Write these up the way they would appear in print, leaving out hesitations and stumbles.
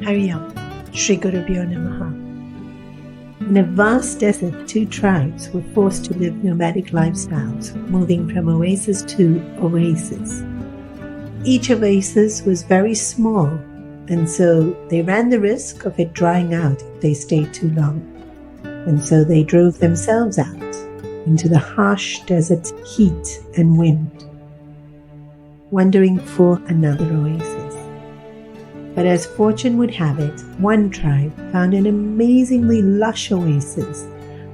Hariyam, Shri Gurubhyo Namaha. In a vast desert, two tribes were forced to live nomadic lifestyles, moving from oasis to oasis. Each oasis was very small, and so they ran the risk of it drying out if they stayed too long. And so they drove themselves out into the harsh desert heat and wind, wandering for another oasis. But as fortune would have it, one tribe found an amazingly lush oasis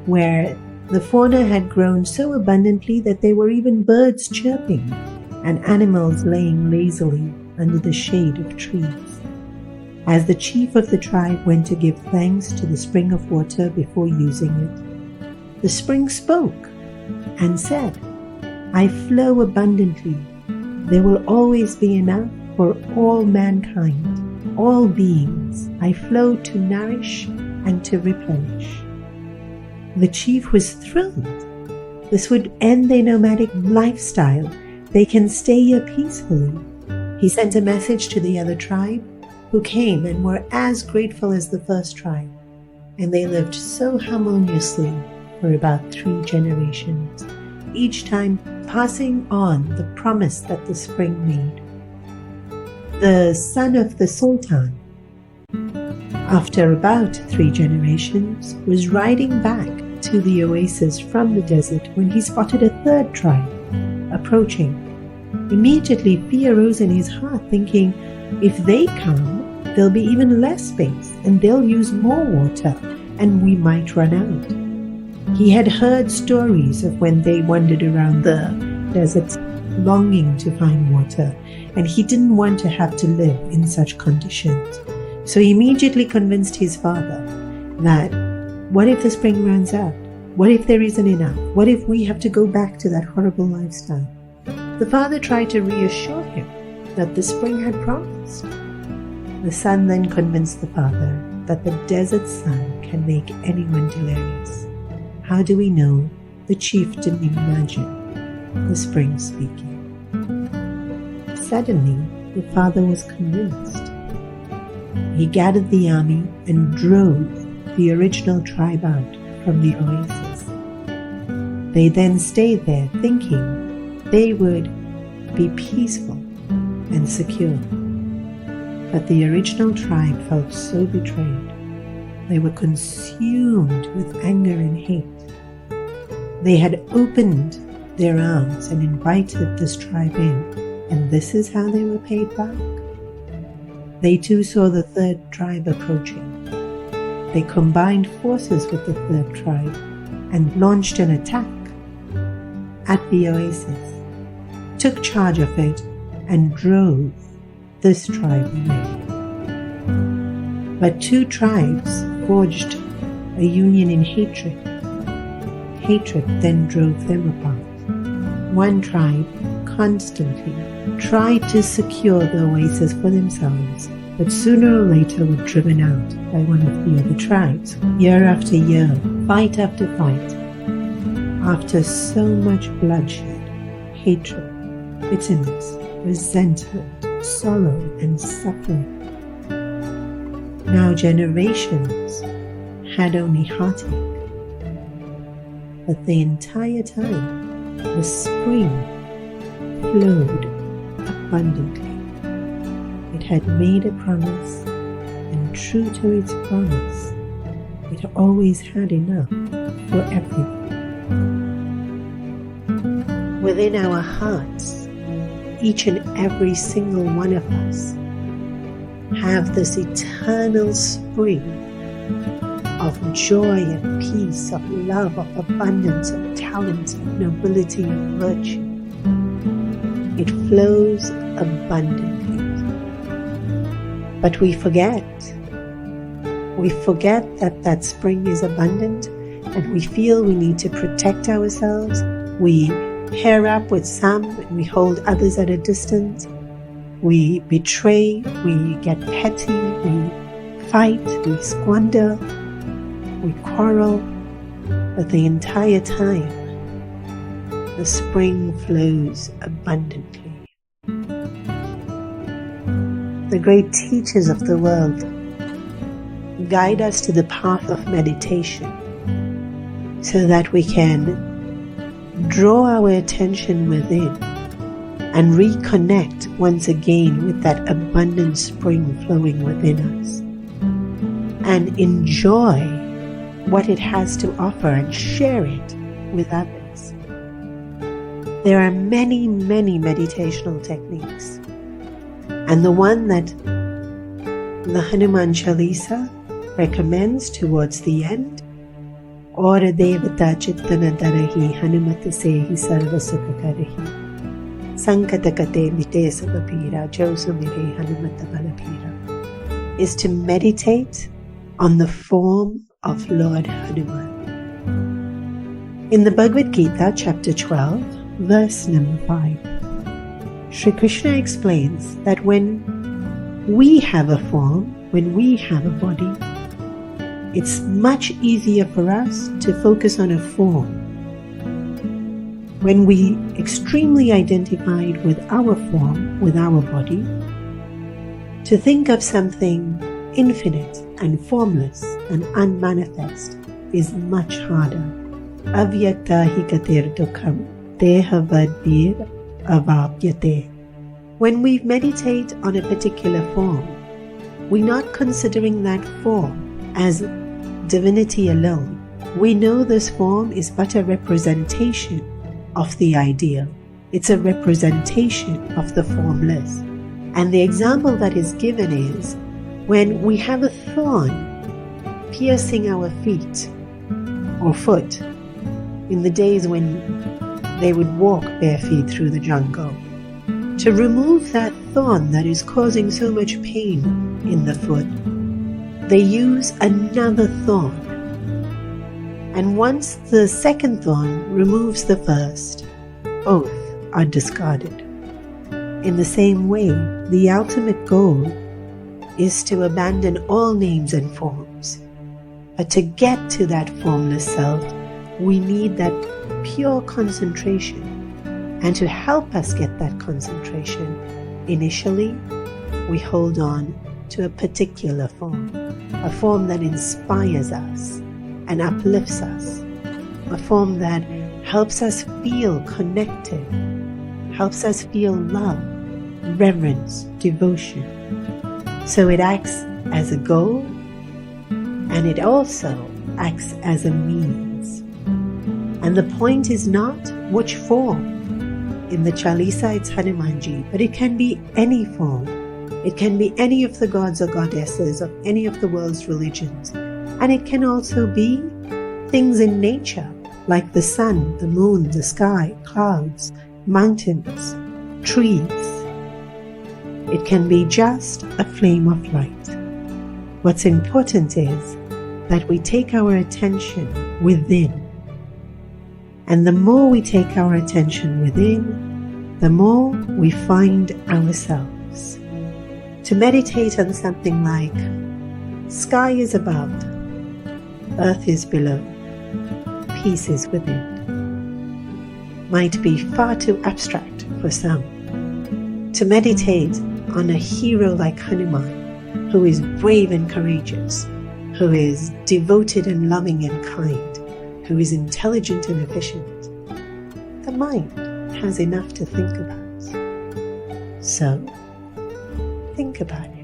where the fauna had grown so abundantly that there were even birds chirping and animals laying lazily under the shade of trees. As the chief of the tribe went to give thanks to the spring of water before using it, the spring spoke and said, "I flow abundantly. There will always be enough for all mankind. All beings, I flow to nourish and to replenish." The chief was thrilled. This would end their nomadic lifestyle. They can stay here peacefully. He sent a message to the other tribe, who came and were as grateful as the first tribe, and they lived so harmoniously for about 3 generations, each time passing on the promise that the spring made. The son of the Sultan, after about 3 generations, was riding back to the oasis from the desert when he spotted a third tribe approaching. Immediately fear rose in his heart, thinking, if they come, there'll be even less space and they'll use more water and we might run out. He had heard stories of when they wandered around the desert longing to find water, and he didn't want to have to live in such conditions. So he immediately convinced his father that what if the spring runs out? What if there isn't enough? What if we have to go back to that horrible lifestyle? The father tried to reassure him that the spring had promised. The son then convinced the father that the desert sun can make anyone delirious. How do we know the chief didn't imagine the spring speaking? Suddenly, the father was convinced. He gathered the army and drove the original tribe out from the oasis. They then stayed there thinking they would be peaceful and secure. But the original tribe felt so betrayed. They were consumed with anger and hate. They had opened their arms and invited this tribe in, and this is how they were paid back. They too saw the third tribe approaching. They combined forces with the third tribe and launched an attack at the oasis, took charge of it, and drove this tribe away. But 2 tribes forged a union in hatred. Hatred then drove them apart. One tribe constantly tried to secure the oasis for themselves, but sooner or later were driven out by one of the other tribes, year after year, fight after fight. After so much bloodshed, hatred, bitterness, resentment, sorrow, and suffering. Now generations had only heartache. But the entire time, the spring flowed abundantly. It had made a promise, and true to its promise, it always had enough for everyone. Within our hearts, each and every single one of us have this eternal spring of joy and peace, of love, of abundance, of talent, of nobility, and virtue. It flows abundantly. But we forget. We forget that that spring is abundant, and we feel we need to protect ourselves. We pair up with some and we hold others at a distance. We betray, we get petty, we fight, we squander, we quarrel. But the entire time, the spring flows abundantly. The great teachers of the world guide us to the path of meditation so that we can draw our attention within and reconnect once again with that abundant spring flowing within us and enjoy what it has to offer and share it with others. There are many, many meditational techniques, and the one that the Hanuman Chalisa recommends towards the end, Aura Devata Chittana Darahi Hanumata Sehi Sarva Sukha Karahi Sankata Kate Mite Sabapira Josumire Hanumata Balapira, is to meditate on the form of Lord Hanuman. In the Bhagavad Gita, chapter 12, verse number 5, Sri Krishna explains that when we have a form, when we have a body, it's much easier for us to focus on a form. When we extremely identified with our form, with our body, to think of something infinite and formless and unmanifest is much harder. Avyakta hi katir dukham teha vadbir avapyate. When we meditate on a particular form, we're not considering that form as divinity alone. We know this form is but a representation of the ideal. It's a representation of the formless. And the example that is given is when we have a thorn piercing our feet or foot in the days when they would walk bare feet through the jungle. To remove that thorn that is causing so much pain in the foot, they use another thorn. And once the second thorn removes the first, both are discarded. In the same way, the ultimate goal is to abandon all names and forms. But to get to that formless self, we need that pure concentration. And to help us get that concentration, initially, we hold on to a particular form, a form that inspires us and uplifts us, a form that helps us feel connected, helps us feel love, reverence, devotion. So it acts as a goal, and it also acts as a means. And the point is not which form. In the Chalisa, it's Hanumanji, but it can be any form. It can be any of the gods or goddesses of any of the world's religions. And it can also be things in nature, like the sun, the moon, the sky, clouds, mountains, trees. It can be just a flame of light. What's important is that we take our attention within. And the more we take our attention within, the more we find ourselves. To meditate on something like, sky is above, earth is below, peace is within, might be far too abstract for some. To meditate on a hero like Hanuman, who is brave and courageous, who is devoted and loving and kind, who is intelligent and efficient, the mind has enough to think about. So, think about it.